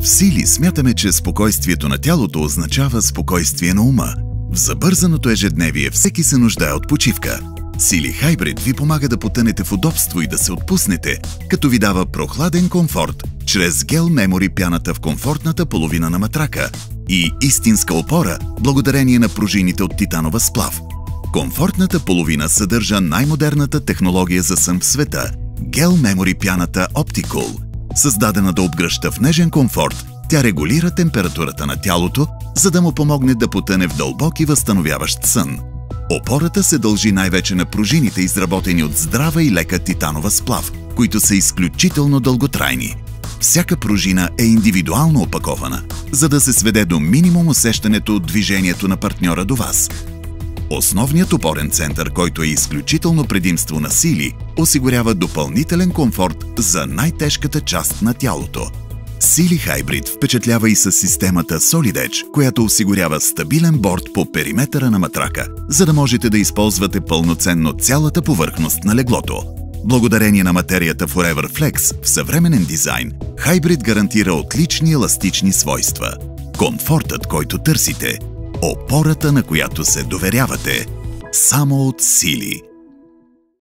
В Сили смятаме, че спокойствието на тялото означава спокойствие на ума. В забързаното ежедневие всеки се нуждае от почивка. Сили Hybrid ви помага да потънете в удобство и да се отпуснете, като ви дава прохладен комфорт чрез гел мемори пяната в комфортната половина на матрака и истинска опора благодарение на пружините от титанова сплав. Комфортната половина съдържа най-модерната технология за сън в света – гел мемори пяната Opticool. Създадена да обгръща в нежен комфорт, тя регулира температурата на тялото, за да му помогне да потъне в дълбок и възстановяващ сън. Опората се дължи най-вече на пружините, изработени от здрава и лека титанова сплав, които са изключително дълготрайни. Всяка пружина е индивидуално опакована, за да се сведе до минимум усещането от движението на партньора до вас. Основният опорен център, който е изключително предимство на Сили, осигурява допълнителен комфорт за най-тежката част на тялото. Сили Hybrid впечатлява и с системата Solid Edge, която осигурява стабилен борд по периметъра на матрака, за да можете да използвате пълноценно цялата повърхност на леглото. Благодарение на материята Forever Flex в съвременен дизайн, Hybrid гарантира отлични еластични свойства. Комфортът, който търсите, опората, на която се доверявате, само от Сили.